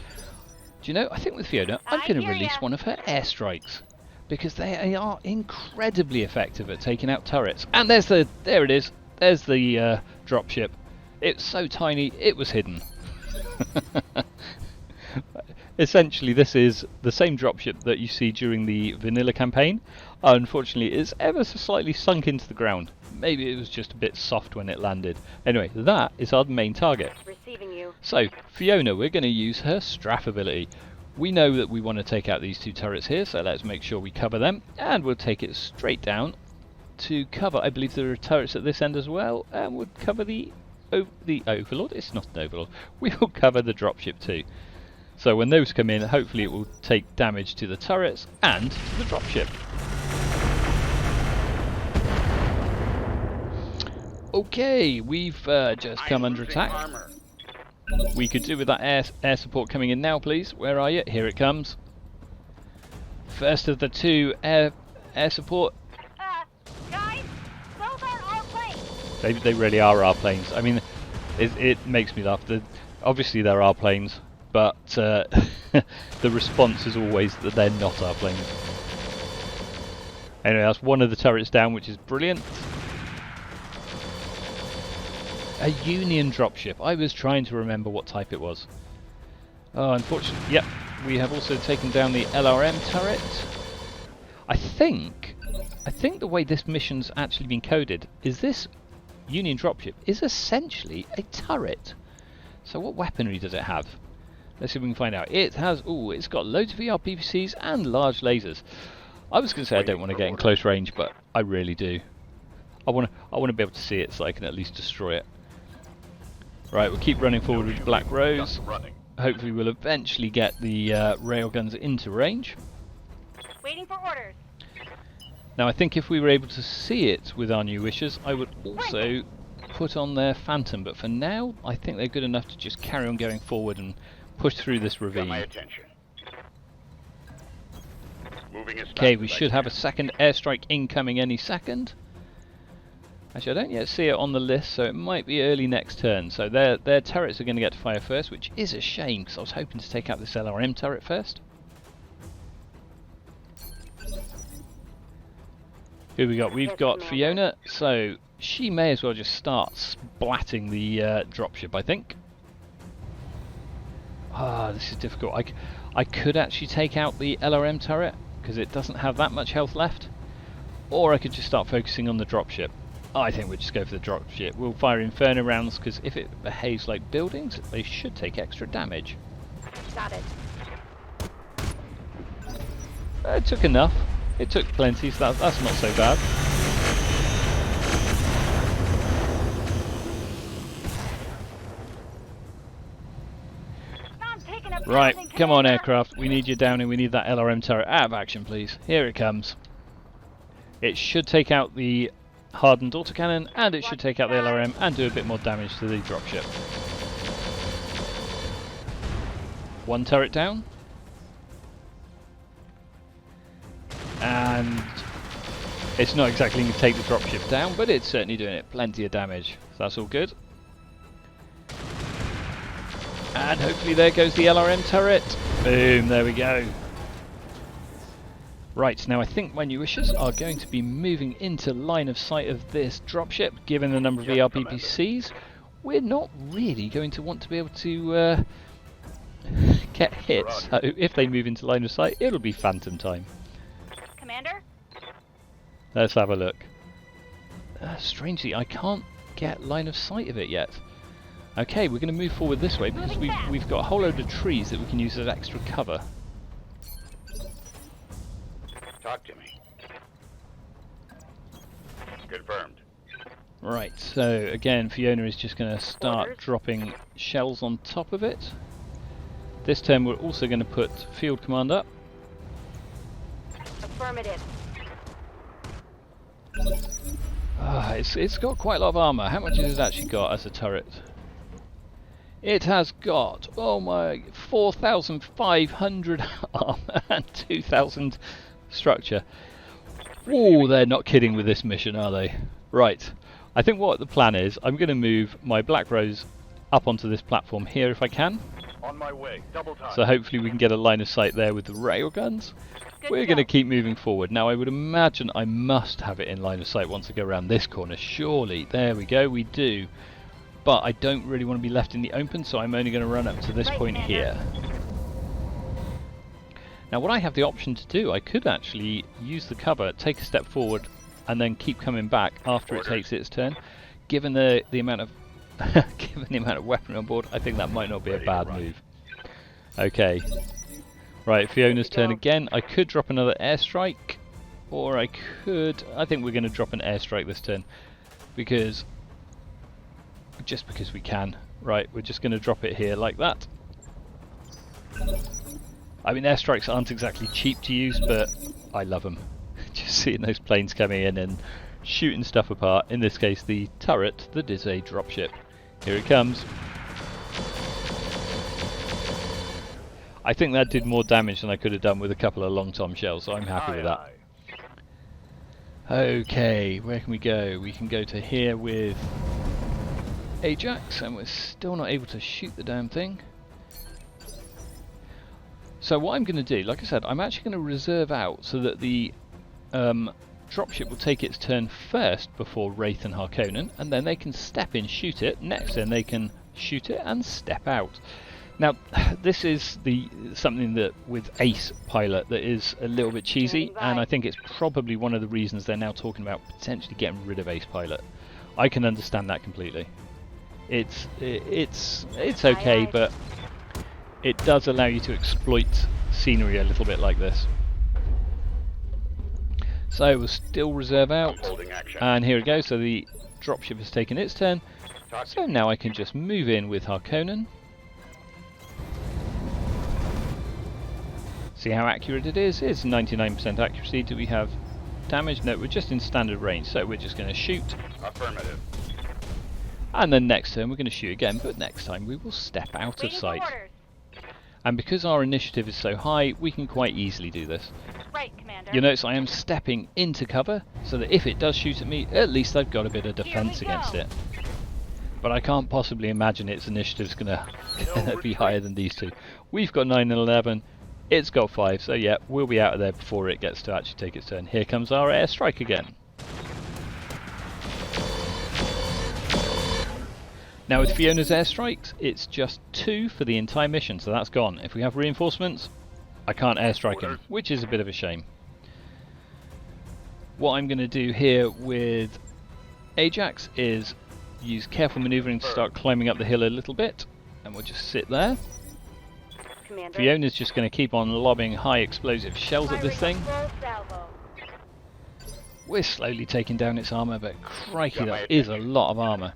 Do you know, I think with Fiona, I'm I going to hear release ya. one of her airstrikes, because they are incredibly effective at taking out turrets. And there it is. There's the dropship. It's so tiny, it was hidden. Essentially, this is the same dropship that you see during the vanilla campaign. Unfortunately, it's ever so slightly sunk into the ground. Maybe it was just a bit soft when it landed. Anyway, that is our main target. Receiving you. So, Fiona, we're going to use her strafe ability. We know that we want to take out these two turrets here, so let's make sure we cover them. And we'll take it straight down to cover, I believe there are turrets at this end as well, and we'll cover the Overlord. It's not an Overlord. We will cover the dropship too. So when those come in, hopefully it will take damage to the turrets and to the dropship. Okay, we've just come under attack. Armor. We could do with that air support coming in now, please. Where are you? Here it comes. First of the two air support. Guys, those aren't our planes. They really are our planes. I mean, it makes me laugh. Obviously they're our planes, but the response is always that they're not our planes. Anyway, that's one of the turrets down, which is brilliant. A Union dropship. I was trying to remember what type it was. Oh, unfortunately, yep. We have also taken down the LRM turret. I think the way this mission's actually been coded is this Union dropship is essentially a turret. So what weaponry does it have? Let's see if we can find out. It has, it's got loads of ERPVCs and large lasers. I was going to say I don't want to get in close range, but I really do. I want to be able to see it so I can at least destroy it. Right, we'll keep running forward with Black Rose. Hopefully we'll eventually get the railguns into range. Waiting for orders. Now I think if we were able to see it with our new wishes, I would also put on their Phantom, but for now I think they're good enough to just carry on going forward and push through this ravine. My attention. Moving as Okay, fast we as I should have a can. second airstrike incoming any second. Actually, I don't yet see it on the list, so it might be early next turn. So their turrets are going to get to fire first, which is a shame, because I was hoping to take out this LRM turret first. Who we got? We've Yes, got Commander. Fiona, so she may as well just start splatting the dropship, I think. Ah, this is difficult. I could actually take out the LRM turret, because it doesn't have that much health left. Or I could just start focusing on the dropship. I think we'll just go for the dropship. We'll fire Inferno rounds, because if it behaves like buildings, they should take extra damage. Got it. It took enough. It took plenty, so that's not so bad. I'm taking a Right, passing, come on Commander. aircraft. We need you down and we need that LRM turret out of action, please. Here it comes. It should take out the hardened autocannon, and it should take out the LRM and do a bit more damage to the dropship. One turret down. And it's not exactly going to take the dropship down, but it's certainly doing it plenty of damage. So that's all good. And hopefully there goes the LRM turret. Boom, there we go. Right, now I think my new wishes are going to be moving into line of sight of this dropship. Given the number of ERPPCs, we're not really going to want to be able to get hit, so if they move into line of sight, it'll be phantom time. Commander? Let's have a look. Strangely, I can't get line of sight of it yet. Okay, we're going to move forward this way because we've got a whole load of trees that we can use as extra cover. Talk to me. Confirmed. Right, so again, Fiona is just going to start dropping shells on top of it. This turn we're also going to put field command up. Affirmative. It's got quite a lot of armour. How much has it actually got as a turret? It has got, oh my, 4,500 armour and 2,000 structure. Oh, they're not kidding with this mission, are they? Right, I think what the plan is, I'm going to move my Black Rose up onto this platform here if I can. On my way. Double time. So hopefully we can get a line of sight there with the railguns. We're going to keep moving forward. Now I would imagine I must have it in line of sight once I go around this corner, surely. There we go, we do. But I don't really want to be left in the open, so I'm only going to run up to this point here. Now what I have the option to do, I could actually use the cover, take a step forward, and then keep coming back after it takes its turn. Given the amount of given the amount of weaponry on board, I think that might not be a bad move. Okay. Right, Fiona's turn again. I could drop another airstrike, or I think we're going to drop an airstrike this turn, just because we can. Right, we're just going to drop it here like that. I mean, airstrikes aren't exactly cheap to use, but I love them. Just seeing those planes coming in and shooting stuff apart. In this case, the turret that is a dropship. Here it comes. I think that did more damage than I could have done with a couple of long tom shells, so I'm happy with that. Okay, where can we go? We can go to here with Ajax, and we're still not able to shoot the damn thing. So what I'm going to do, like I said, I'm actually going to reserve out so that the dropship will take its turn first before Wraith and Harkonnen, and then they can step in, shoot it. Next turn they can shoot it and step out. Now, this is something that with Ace Pilot that is a little bit cheesy, and I think it's probably one of the reasons they're now talking about potentially getting rid of Ace Pilot. I can understand that completely. It's okay, but it does allow you to exploit scenery a little bit like this. So we'll still reserve out, and here we go. So the dropship has taken its turn. So now I can just move in with Harkonnen. See how accurate it is? It's 99% accuracy. Do we have damage? No, we're just in standard range, so we're just going to shoot. Affirmative. And then next turn we're going to shoot again, but next time we will step out of sight. And because our initiative is so high, we can quite easily do this. Right, Commander. You notice I am stepping into cover, so that if it does shoot at me, at least I've got a bit of defense against it. But I can't possibly imagine its initiative's going to be higher than these two. We've got 9 and 11. It's got 5, so yeah, we'll be out of there before it gets to actually take its turn. Here comes our airstrike again. Now with Fiona's airstrikes, it's just 2 for the entire mission, so that's gone. If we have reinforcements, I can't airstrike him, which is a bit of a shame. What I'm going to do here with Ajax is use careful manoeuvring to start climbing up the hill a little bit, and we'll just sit there. Commander. Fiona's just going to keep on lobbing high explosive shells at this thing. We're slowly taking down its armour, but crikey, that is a lot of armour.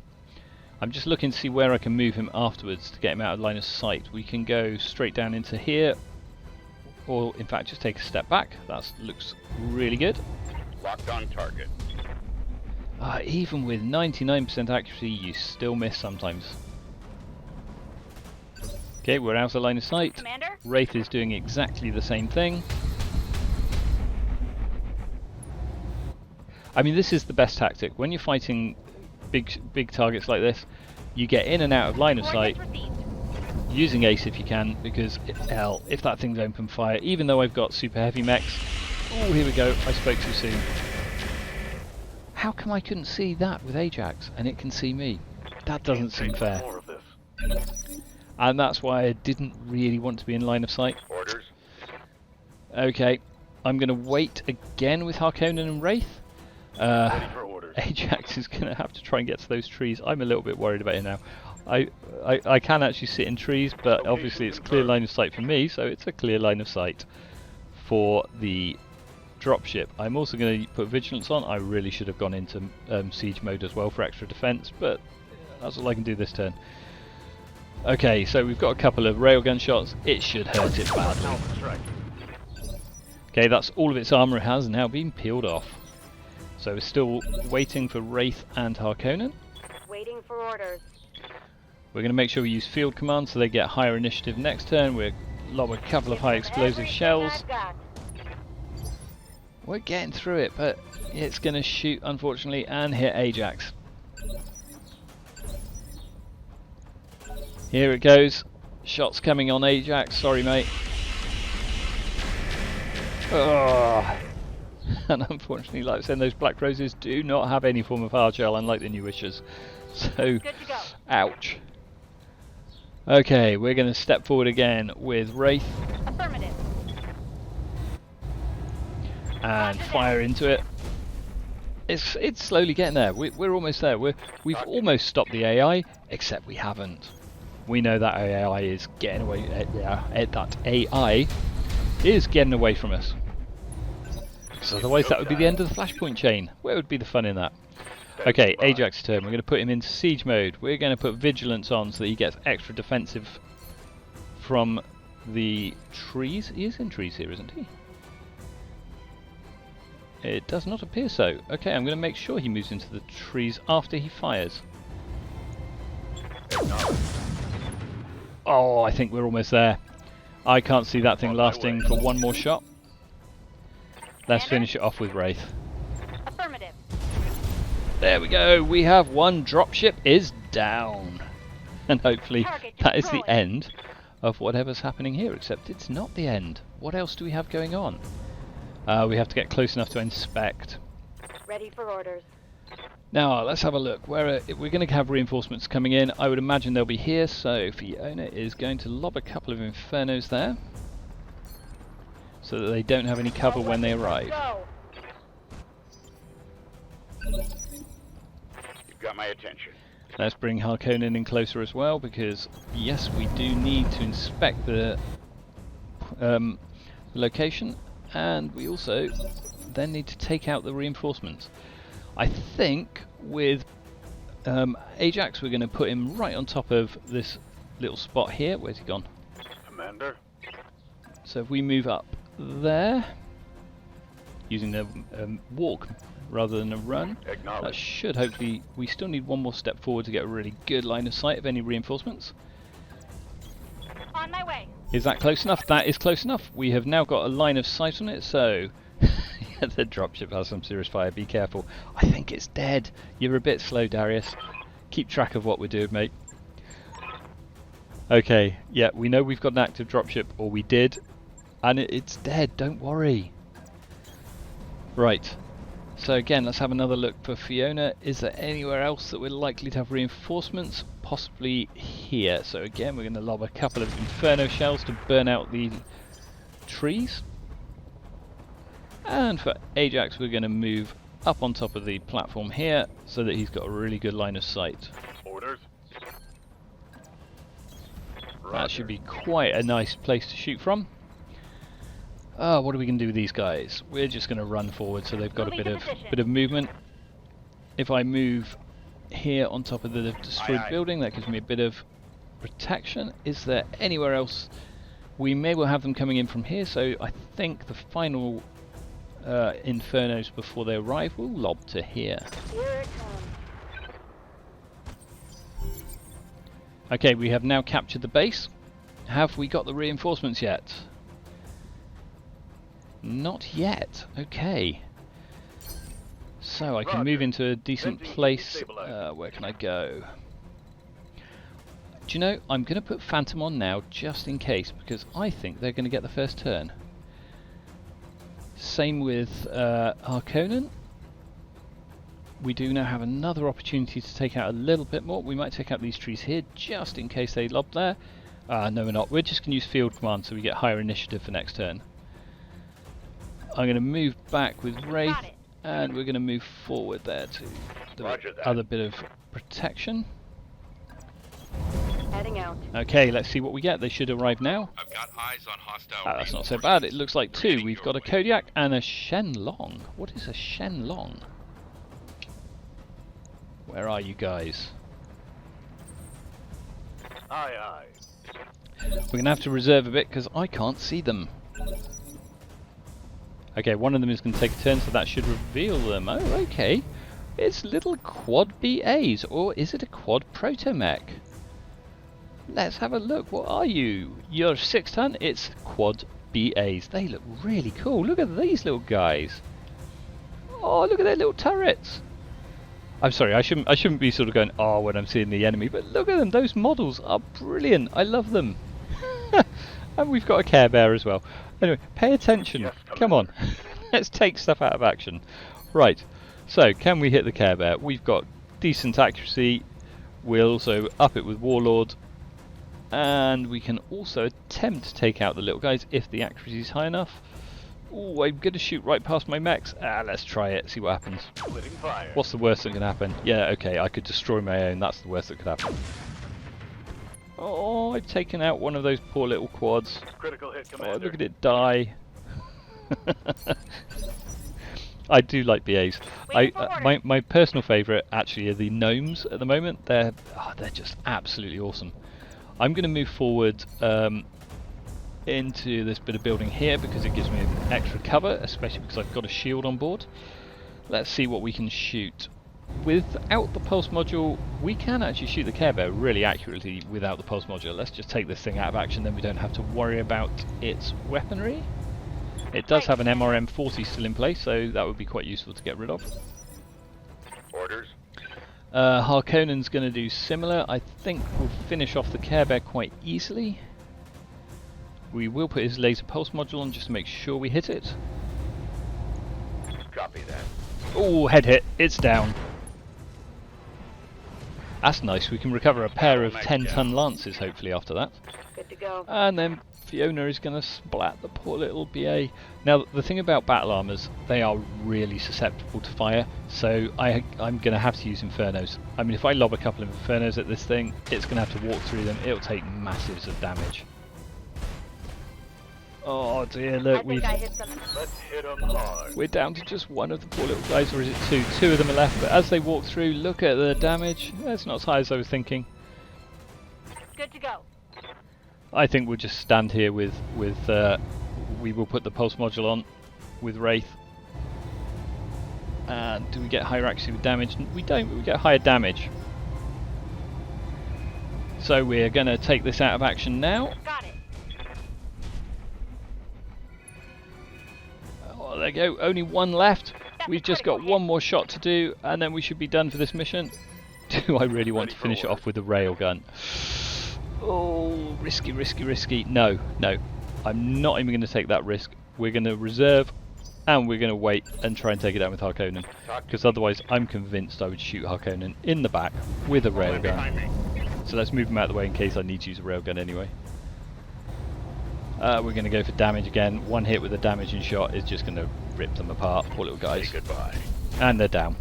I'm just looking to see where I can move him afterwards to get him out of line of sight. We can go straight down into here, or in fact just take a step back. That looks really good. Locked on target. Even with 99% accuracy, you still miss sometimes. Okay, we're out of line of sight. Commander? Wraith is doing exactly the same thing. I mean, this is the best tactic. When you're fighting big targets like this, you get in and out of line of sight, using Ace if you can, because hell, if that thing's open fire, even though I've got super heavy mechs, Oh, here we go. I spoke too soon. How come I couldn't see that with Ajax and it can see me? That doesn't seem fair. More of this. And that's why I didn't really want to be in line of sight. Orders. Okay, I'm going to wait again with Harkonnen and Wraith. Ready for orders. Ajax is going to have to try and get to those trees. I'm a little bit worried about it now. I can actually sit in trees, but obviously it's clear line of sight for me, so it's a clear line of sight for the dropship. I'm also going to put vigilance on. I really should have gone into siege mode as well for extra defense, but that's all I can do this turn. Okay, so we've got a couple of railgun shots. It should hurt it badly. Okay, that's all of its armour has now been peeled off. So we're still waiting for Wraith and Harkonnen. Waiting for orders. We're going to make sure we use field command so they get higher initiative next turn. We'll lob a couple of high explosive shells. I've got. We're getting through it, but it's going to shoot, unfortunately, and hit Ajax. Here it goes. Shots coming on Ajax. Sorry, mate. Oh. And unfortunately, like I said, those Black Roses do not have any form of hard shell, unlike the new wishes. So, Good to go. ouch. Okay, we're going to step forward again with Wraith Affirmative. and fire into it. It's slowly getting there. We're almost there. We've almost stopped the AI, except we haven't. We know that AI is getting away. That AI is getting away from us. Because otherwise, that would be the end of the Flashpoint chain. Where would be the fun in that? Okay, Ajax's turn. We're going to put him into siege mode. We're going to put vigilance on so that he gets extra defensive from the trees. He is in trees here, isn't he? It does not appear so. Okay, I'm going to make sure he moves into the trees after he fires. Oh, I think we're almost there. I can't see that thing lasting for one more shot. Let's finish it off with Wraith. Affirmative. There we go. We have one dropship is down. And hopefully that is the end of whatever's happening here, except it's not the end. What else do we have going on? We have to get close enough to inspect. Ready for orders. Now let's have a look. We're going to have reinforcements coming in. I would imagine they'll be here, so Fiona is going to lob a couple of infernos there so that they don't have any cover when they arrive. Go. You've got my attention. Let's bring Harkonnen in closer as well, because yes, we do need to inspect the location, and we also then need to take out the reinforcements. I think with Ajax we're going to put him right on top of this little spot here. Where's he gone? Commander. So if we move up there, using the walk rather than a run, that should hopefully... We still need one more step forward to get a really good line of sight of any reinforcements. On my way. Is that close enough? That is close enough. We have now got a line of sight on it, so... Yeah, the dropship has some serious fire, be careful. I think it's dead. You're a bit slow, Darius. Keep track of what we're doing, mate. Okay, yeah, we know we've got an active dropship, or we did, and it's dead, don't worry. Right, so again, let's have another look for Fiona. Is there anywhere else that we're likely to have reinforcements? Possibly here. So again, we're going to lob a couple of inferno shells to burn out the trees. And for Ajax, we're going to move up on top of the platform here so that he's got a really good line of sight. Orders. That should be quite a nice place to shoot from. What are we going to do with these guys? We're just going to run forward so they've got a bit of movement. If I move here on top of the destroyed building, that gives me a bit of protection. Is there anywhere else? We may well have them coming in from here, so I think the final infernos before they arrive will lob to here. Here it comes. Okay, we have now captured the base. Have we got the reinforcements yet? Not yet. Okay. So I can move into a decent place. Where can I go? Do you know, I'm going to put Phantom on now just in case, because I think they're going to get the first turn. Same with Harkonnen. We do now have another opportunity to take out a little bit more. We might take out these trees here just in case they lob there. No, we're not. We're just going to use field command so we get higher initiative for next turn. I'm going to move back with Wraith, and we're going to move forward there to the other bit of protection. Heading out. Okay, let's see what we get. They should arrive now. I've got eyes on hostile. That's not so bad. It looks like two. We've got a Kodiak and a Shenlong. What is a Shenlong? Where are you guys? Aye, aye. We're going to have to reserve a bit because I can't see them. Okay, one of them is going to take a turn, so that should reveal them. Oh, okay. It's little quad BAs, or is it a quad protomech? Let's have a look. What are you? You're 6 ton? It's quad BAs. They look really cool. Look at these little guys. Oh, look at their little turrets. I'm sorry, I shouldn't be sort of going, oh, when I'm seeing the enemy, but look at them. Those models are brilliant. I love them. And we've got a Care Bear as well. Anyway, pay attention. Yes, Come on. Let's take stuff out of action. Right. So, can we hit the Care Bear? We've got decent accuracy. We'll also up it with Warlord. And we can also attempt to take out the little guys if the accuracy is high enough. Oh, I'm going to shoot right past my mechs. Let's try it, see what happens. Fire. What's the worst that can happen? Yeah, okay, I could destroy my own. That's the worst that could happen. Oh, I've taken out one of those poor little quads. Critical hit, Oh, Commander. look at it die. I do like BAs. My personal favourite actually are the gnomes at the moment. They're just absolutely awesome. I'm going to move forward into this bit of building here because it gives me extra cover, especially because I've got a shield on board. Let's see what we can shoot. Without the pulse module, we can actually shoot the Care Bear really accurately without the pulse module. Let's just take this thing out of action, then we don't have to worry about its weaponry. It does have an MRM-40 still in place, so that would be quite useful to get rid of. Orders. Harkonnen's going to do similar. I think we'll finish off the Care Bear quite easily. We will put his laser pulse module on just to make sure we hit it. Copy that. Oh, head hit. It's down. That's nice. We can recover a pair of 10-ton lances hopefully after that. Good to go. And then Fiona is going to splat the poor little BA. Now, the thing about battle armors, they are really susceptible to fire, so I'm going to have to use Infernos. I mean, if I lob a couple of Infernos at this thing, it's going to have to walk through them. It'll take massives of damage. Oh dear, look, I hit them. Let's hit them hard. we're down to just one of the poor little guys, or is it two? Two of them are left, but as they walk through, look at the damage. It's not as high as I was thinking. Good to go. I think we'll just stand here with we will put the pulse module on with Wraith. And do we get higher accuracy with damage? We don't, but we get higher damage. So we're going to take this out of action now. Got it. Oh, there you go, only one left. We've just got one more shot to do, and then we should be done for this mission. Do I really want to finish it off with a railgun? Oh, risky, risky, risky. No, no. I'm not even going to take that risk. We're going to reserve, and we're going to wait and try and take it down with Harkonnen. Because otherwise, I'm convinced I would shoot Harkonnen in the back with a railgun. So let's move him out of the way in case I need to use a railgun anyway. We're going to go for damage again. One hit with a damaging shot is just going to rip them apart. Poor little guys. Say goodbye. And they're down.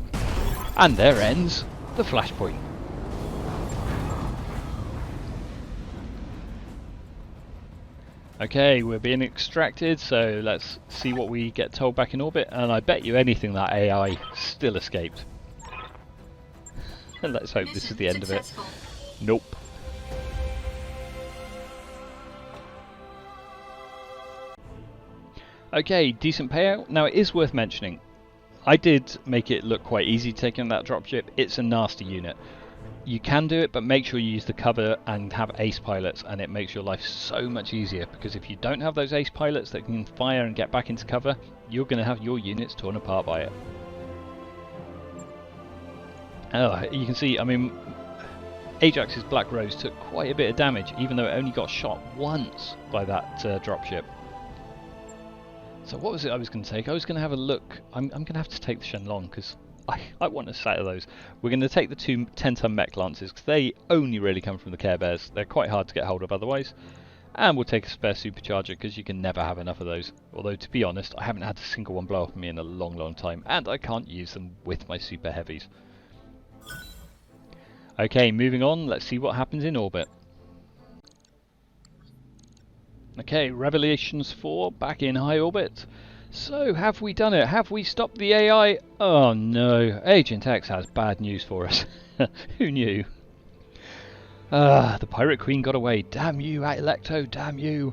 And there ends the Flashpoint. Okay, we're being extracted, so let's see what we get told back in orbit. And I bet you anything that AI still escaped. And let's hope this is the end of it. Nope. Okay, decent payout. Now it is worth mentioning, I did make it look quite easy taking that dropship. It's a nasty unit. You can do it, but make sure you use the cover and have ace pilots, and it makes your life so much easier, because if you don't have those ace pilots that can fire and get back into cover, you're going to have your units torn apart by it. You can see, I mean, Ajax's Black Rose took quite a bit of damage, even though it only got shot once by that dropship. So what was it I was going to take? I was going to have a look. I'm going to have to take the Shenlong because I want a set of those. We're going to take the two 10-ton mech lances because they only really come from the Care Bears. They're quite hard to get hold of otherwise. And we'll take a spare supercharger because you can never have enough of those. Although, to be honest, I haven't had a single one blow off me in a long, long time. And I can't use them with my super heavies. Okay, moving on. Let's see what happens in orbit. Okay, Revelations 4 back in high orbit. So, have we done it? Have we stopped the AI? Oh no, Agent X has bad news for us. Who knew? The Pirate Queen got away. Damn you, Electo, damn you.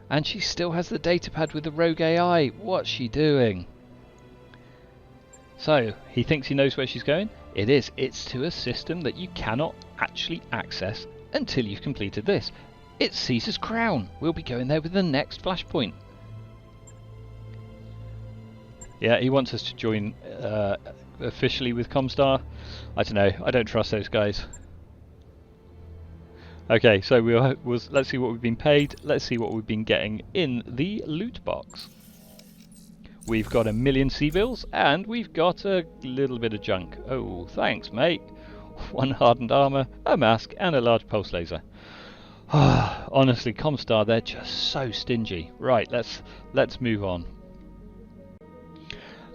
And she still has the datapad with the rogue AI. What's she doing? So, he thinks he knows where she's going? It is. It's to a system that you cannot actually access until you've completed this. It's Caesar's Crown. We'll be going there with the next Flashpoint. Yeah, he wants us to join officially with Comstar. I don't know. I don't trust those guys. Okay, so let's see what we've been paid. Let's see what we've been getting in the loot box. We've got 1 million C-bills and we've got a little bit of junk. Oh, thanks, mate. 1 hardened armor, a mask, and a large pulse laser. Honestly, Comstar, they're just so stingy. Right, let's move on.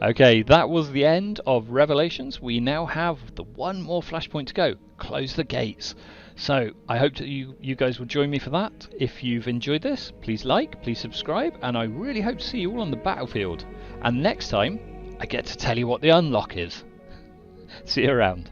Okay, that was the end of Revelations. We now have the one more Flashpoint to go. Close the gates. So, I hope that you guys will join me for that. If you've enjoyed this, please like, please subscribe, and I really hope to see you all on the battlefield. And next time, I get to tell you what the unlock is. See you around.